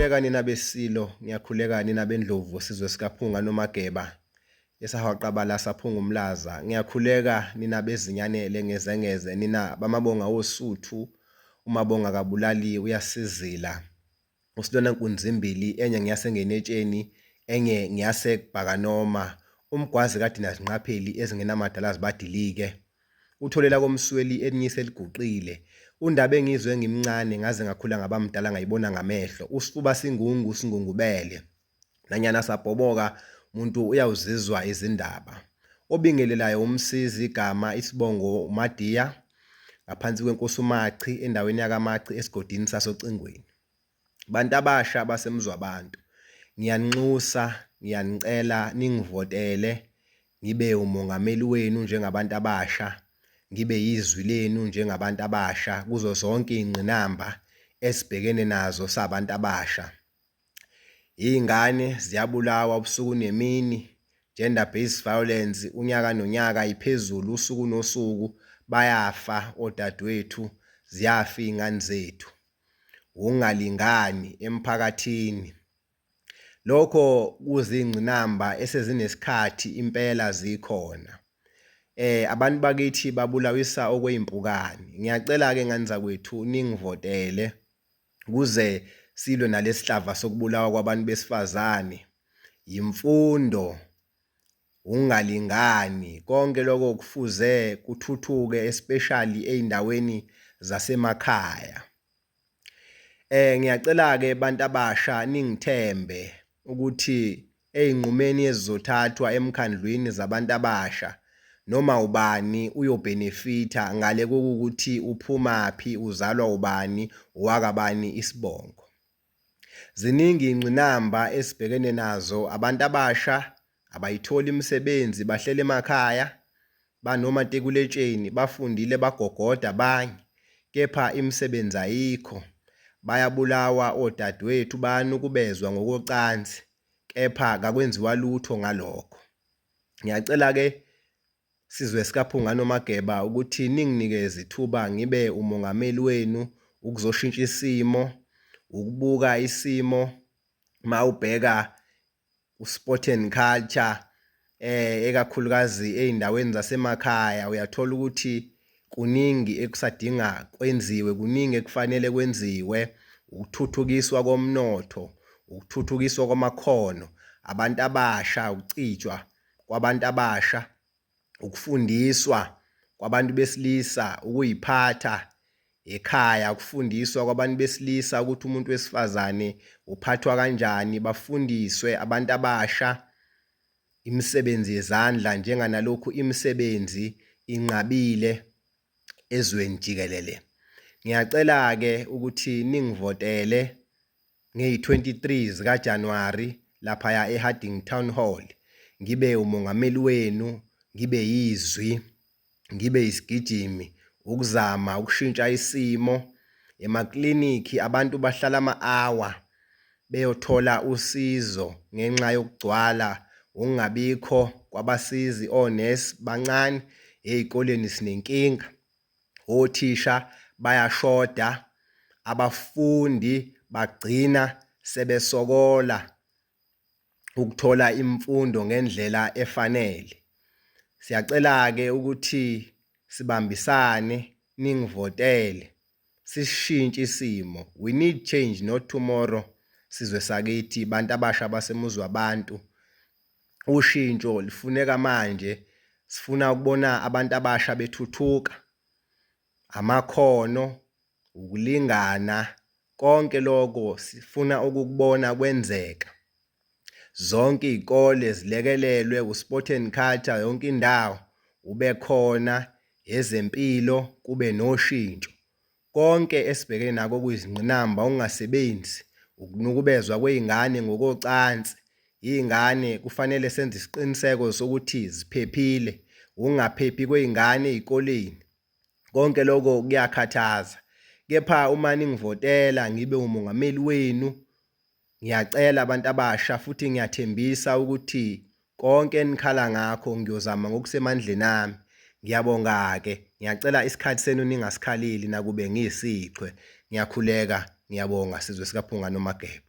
Ngiyakhuleka nina besilo, ngiyakhuleka nina bendlovu sizwe sikaPhunga noMageba esahawaqabala saphunga umlaza. Ngiyakhuleka nina bezinyane lengezengeze, nina bamabonga wosuthu, umabonga kabulali uyasizila. Usilona nkunzimbili enye ngiyase ngenetsheni, enye ngiyase kubhakanoma. Umgwazi kade nazinqapheli ezingenamadala zibadilike. Utholela komsweli elinyise eliguqile. Undaba engizwe ngimncane ngaze ngakhula ngabamdala ngayibona ngamehlo. Usifuba singungu singungubele. Nanyana sabhoboka umuntu uyawuzizwa izindaba. Obingelelayo umsizi igama isibongo uMadiya ngaphansi kwenkosi uMachi endaweni yakaMachi esigodini sasocingweni. Bantu abasha basemzwa abantu. Ngiyaninxusa, ngiyanicela ningivotele ngibe umongameli wenu njengabantu abasha. Ngibe yizwi lenu njengabantu abasha kuzo zonke ingqinamba esibhekene nazo sabantu abasha. Izingane ziyabulawa ubusuku nemini, gender based violence unyaka nonyaka iphezulu usuku nosuku, bayafa odadewethu, ziyafa izingane zethu. Ukungalingani emphakathini. Lokho kuzingqinamba esezinesikhathi impela zikhona. Abantu bakithi babulawisa okwezimpukane. Ngiyacela ke ngani zakwethu ningivotele kuze silwe nalesihlava sokubulawa kwabantu besifazane. Imfundo, ukungalingani, konke lokho kufuze kuthuthuke especially eindaweni zasemakhaya. Ngiyacela ke bantu abasha ningithembe ukuthi einqumeni ezizothathwa emkhandlwini zabantu abasha noma ubani uyobhenefitha ngale kokuthi uphumaphi, uzalwa ubani, wakabani isibongo. Ziningi ingqinamba esibhekene nazo. Abantu abasha abayitholi imisebenzi, bahlele emakhaya, banomatikuletsheni, bafundile bagogoda abanye, kepha imisebenzi ayikho. Bayabulawa odadewethu, bayanukubezwa ngokocansi, kepha akwenziwa lutho ngalokho. Ngiyacela ke sizwe sikaPhunga noMageba ukuthi ninginikeze ithuba ngibe umongameli wenu ukuzoshintsha isimo, ukubuka isimo mawubheka usport and culture ekakhulukazi eindaweni zasemakhaya. Uyathola ukuthi kuningi ekusadinga kwenziwe, kuningi ekufanele kwenziwe. Ukuthuthukiswa komnotho, ukuthuthukiswa kwamakhono, abantu abasha, ukucijwa kwabantu abasha, ukufundiswa kwabantu besilisa ukuyiphatha ekhaya, ukufundiswa kwabantu besilisa ukuthi umuntu wesifazane uphathwa kanjani. Bafundiswe abantu abasha imisebenzi yezandla njenganalokhu imisebenzi inqabile ezweni jikelele. Ngiyacela ke ukuthi ningivotele ngey'23 zikaJanuwari lapha eHarding Town Hall. Ngibe umongameli wenu, ngibe yizwi, ngibe isigijimi ukuzama ukushintsha isimo. Emaklinikhi abantu bahlala ama-hour beyothola usizo ngenxa yokugcwala, ukungabikho kwabasizi, onesi bancane. Ezikoleni sinenkinga, othisha bayashoda, abafundi bagcina sebesokola ukuthola imfundo ngendlela efanele. Siyacela ke ukuthi sibambisane, ningivotele, sishintshe isimo. We need change, not tomorrow. Sizwe sakithi bantu abasha basemuzwa abantu. Ushintsho lifuneka manje. Sifuna ukubona abantu abasha bethuthuka, amakhono, ukulingana, konke lokho sifuna ukukubona kwenzeka. Zonke izikole zilekelelwe, usport and culture yonke indawo ube khona, ezempilo kube noshintsho. Konke esibhekene nako kuyizingqinamba, ungasebenzi, ukunukubezwa kwezingane ngokocansi. Izingane kufanele senze isiqiniseko sokuthi ziphephile, ungaphephi kwezingane ezikoleni. Konke lokho kuyakhathaza. Kepha uma ningivotela ngibe umongameli wenu, ngiyacela abantu abasha futhi ngiyathembisa ukuthi konke enikhala ngakho ngiyozama ngokusemandleni ami. Ngiyabonga ke. Ngiyacela isikhathi senu ningasikhaleli nakube ngiyisichwe. Ngiyakhuleka, ngiyabonga sizwe sikaPhunga noMageba.